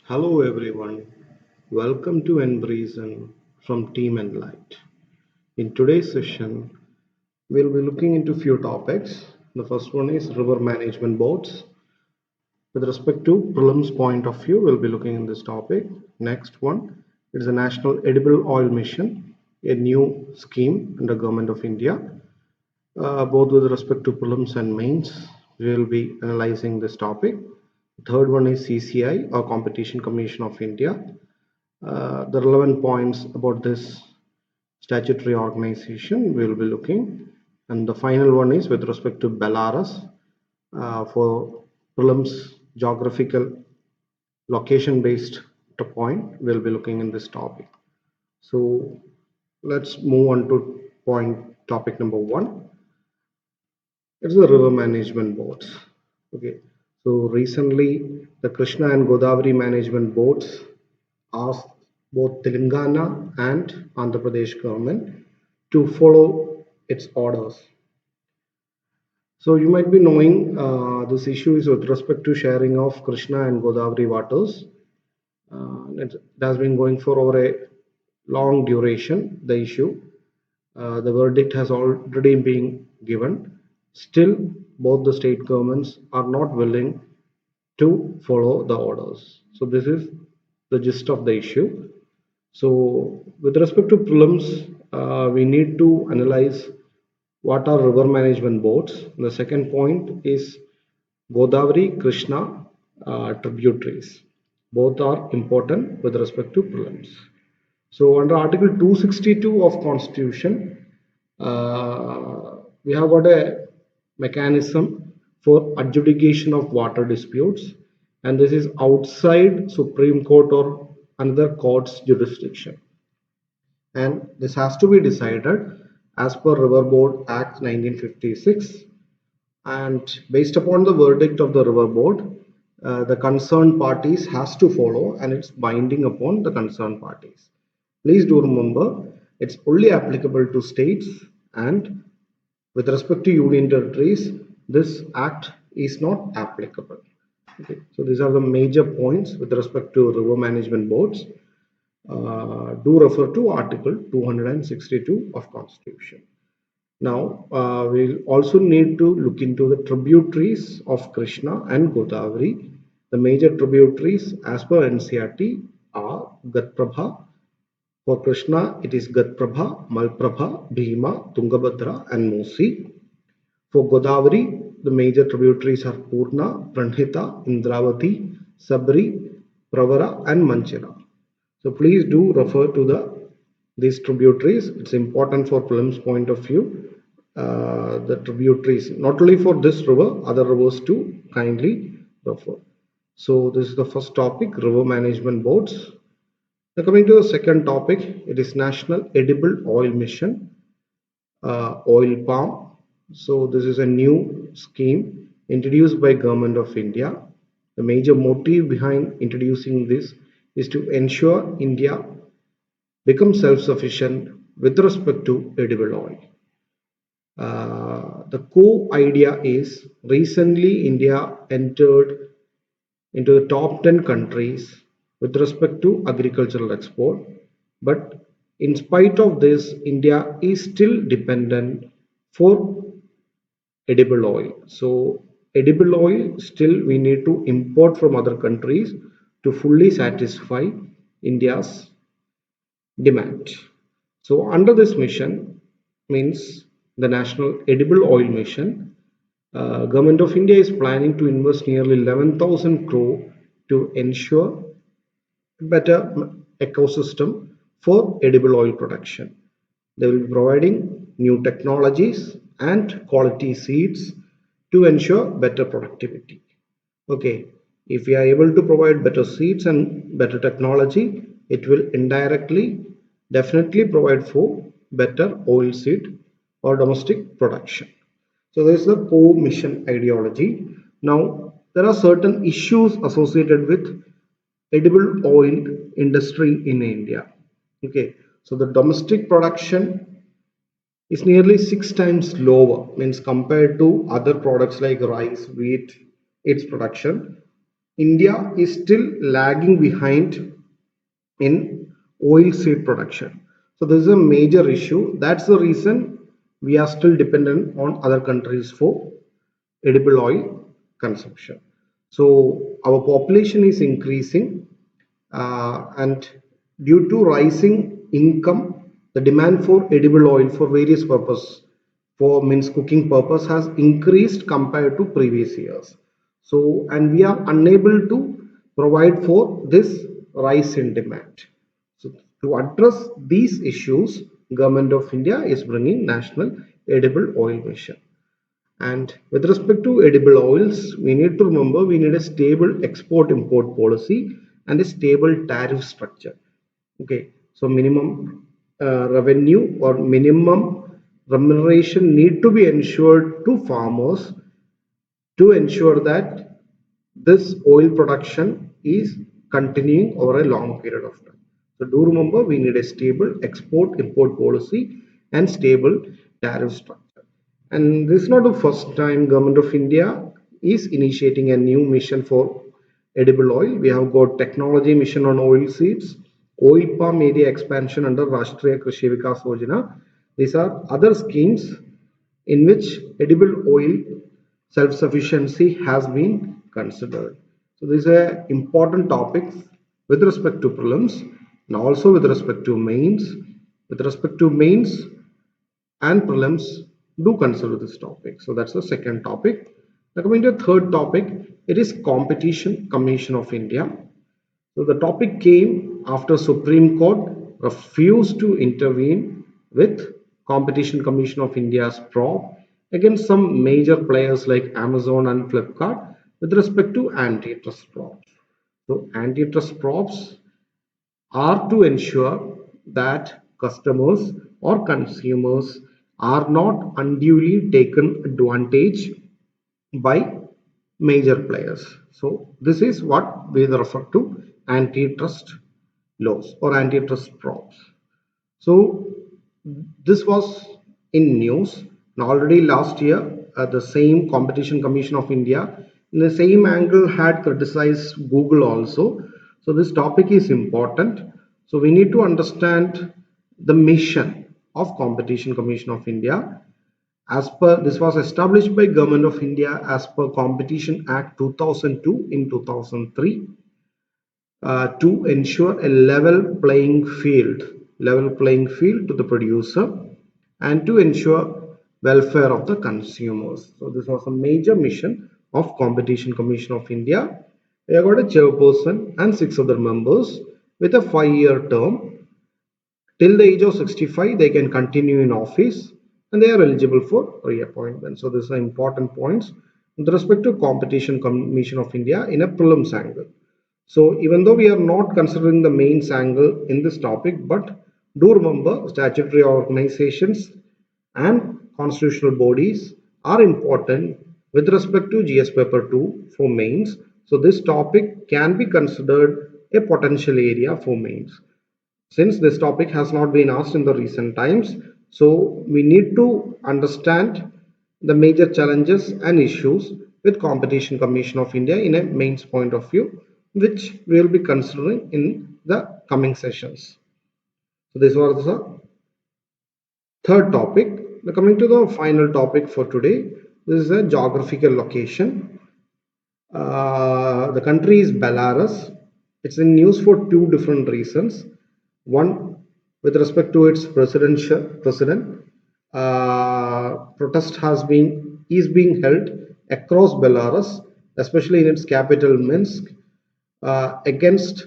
Hello everyone, welcome to Enbreezen from Team Enlight. In today's session, we'll be looking into few topics. The first one is river management boards. With respect to prelims point of view, we'll be looking in this topic. Next one is the National Edible Oil Mission, a new scheme under Government of India. Both with respect to prelims and mains, we will be analyzing this topic. Third one is CCI or Competition Commission of India. The relevant points about this statutory organization we will be looking, and the final one is with respect to Belarus for prelims geographical location based point we'll be looking in this topic. So let's move on to point topic number one. It's the river management boards. Okay, so recently the Krishna and Godavari management boards asked both Telangana and Andhra Pradesh government to follow its orders. So you might be knowing this issue is with respect to sharing of Krishna and Godavari waters. It has been going for over a long duration, the issue. The verdict has already been given. Still, both the state governments are not willing to follow the orders. So this is the gist of the issue. So with respect to prelims, we need to analyze what are river management boards. The second point is Godavari, Krishna tributaries. Both are important with respect to prelims. So under Article 262 of Constitution, we have got a mechanism for adjudication of water disputes, and this is outside Supreme Court or another court's jurisdiction. And this has to be decided as per River Board Act 1956. And based upon the verdict of the River Board, the concerned parties has to follow, and it's binding upon the concerned parties. Please do remember, it's only applicable to states, and with respect to union territories, this act is not applicable. Okay, so these are the major points with respect to river management boards. Do refer to Article 262 of Constitution. Now, we'll also need to look into the tributaries of Krishna and Godavari. The major tributaries as per NCERT are Gatprabha. For Krishna, it is Gatprabha, Malprabha, Bhima, Tungabhadra, and Musi. For Godavari, the major tributaries are Purna, Pranhita, Indravati, Sabri, Pravara, and Manchira. So please do refer to these tributaries. It's important for prelims point of view. The tributaries, not only for this river, other rivers too, kindly refer. So this is the first topic, river management boards. Now coming to the second topic, it is National Edible Oil Mission, oil palm. So this is a new scheme introduced by Government of India. The major motive behind introducing this is to ensure India becomes self-sufficient with respect to edible oil. The core idea is recently India entered into the top 10 countries with respect to agricultural export, but in spite of this, India is still dependent for edible oil. So edible oil still we need to import from other countries to fully satisfy India's demand. So under this mission means the National Edible Oil Mission, Government of India is planning to invest nearly 11,000 crore to ensure better ecosystem for edible oil production. They will be providing new technologies and quality seeds to ensure better productivity. Okay, if we are able to provide better seeds and better technology, it will indirectly definitely provide for better oil seed or domestic production. So this is the core mission ideology. Now there are certain issues associated with edible oil industry in India. Okay, so the domestic production is nearly 6 times lower, means compared to other products like rice, wheat, its production. India is still lagging behind in oil seed production. So this is a major issue. That's the reason we are still dependent on other countries for edible oil consumption. So our population is increasing, and due to rising income, the demand for edible oil for various purposes, for means cooking purpose, has increased compared to previous years. So, and we are unable to provide for this rise in demand. So to address these issues, Government of India is bringing National Edible Oil Mission. And with respect to edible oils, we need to remember we need a stable export import policy and a stable tariff structure. Okay, so minimum revenue or minimum remuneration need to be ensured to farmers to ensure that this oil production is continuing over a long period of time. So do remember we need a stable export import policy and stable tariff structure. And this is not the first time Government of India is initiating a new mission for edible oil. We have got technology mission on oil seeds, oil palm area expansion under Rashtriya Krishi Vikas Yojana. These are other schemes in which edible oil self-sufficiency has been considered. So this is an important topic with respect to prelims and also with respect to mains. With respect to mains and prelims, do consider this topic. So that's the second topic. Now coming to the third topic, it is Competition Commission of India. So the topic came after Supreme Court refused to intervene with Competition Commission of India's probe against some major players like Amazon and Flipkart with respect to antitrust probes. So antitrust probes are to ensure that customers or consumers are not unduly taken advantage by major players. So this is what we refer to antitrust laws or antitrust probes. So this was in news. And already last year, the same Competition Commission of India, in the same angle, had criticized Google also. So this topic is important. So we need to understand the mission of Competition Commission of India. As per this was established by Government of India as per Competition Act 2002 in 2003 to ensure a level playing field to the producer and to ensure welfare of the consumers. So this was a major mission of Competition Commission of India. They have got a chairperson and six other members with a 5-year term. Till the age of 65, they can continue in office and they are eligible for reappointment. So these are important points with respect to Competition Commission of India in a prelims angle. So even though we are not considering the mains angle in this topic, but do remember statutory organizations and constitutional bodies are important with respect to GS paper 2 for mains. So this topic can be considered a potential area for mains. Since this topic has not been asked in the recent times, so we need to understand the major challenges and issues with Competition Commission of India in a mains point of view, which we will be considering in the coming sessions. So this was the third topic. Now coming to the final topic for today, this is a geographical location. The country is Belarus. It's in news for two different reasons. One, with respect to its president, protest is being held across Belarus, especially in its capital Minsk, against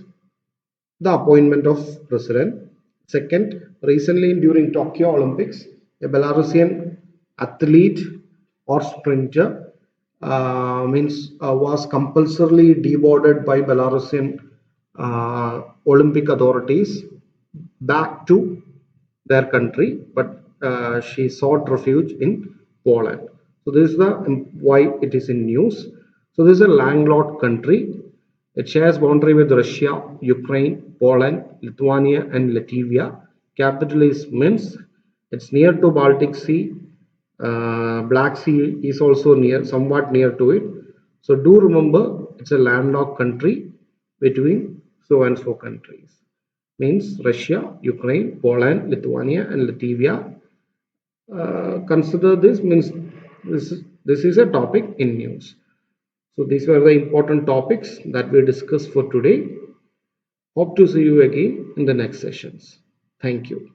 the appointment of president. Second, recently during Tokyo Olympics, a Belarusian athlete or sprinter was compulsorily deboarded by Belarusian Olympic authorities back to their country, but she sought refuge in Poland. So this is the why it is in news. So this is a landlocked country. It shares boundary with Russia, Ukraine, Poland, Lithuania, and Latvia. Capital is Minsk. It's near to Baltic Sea. Black Sea is also near, somewhat near to it. So do remember It's a landlocked country between so and so countries. Means Russia, Ukraine, Poland, Lithuania, and Latvia. Consider this means this is a topic in news. So these were the important topics that we discussed for today. Hope to see you again in the next sessions. Thank you.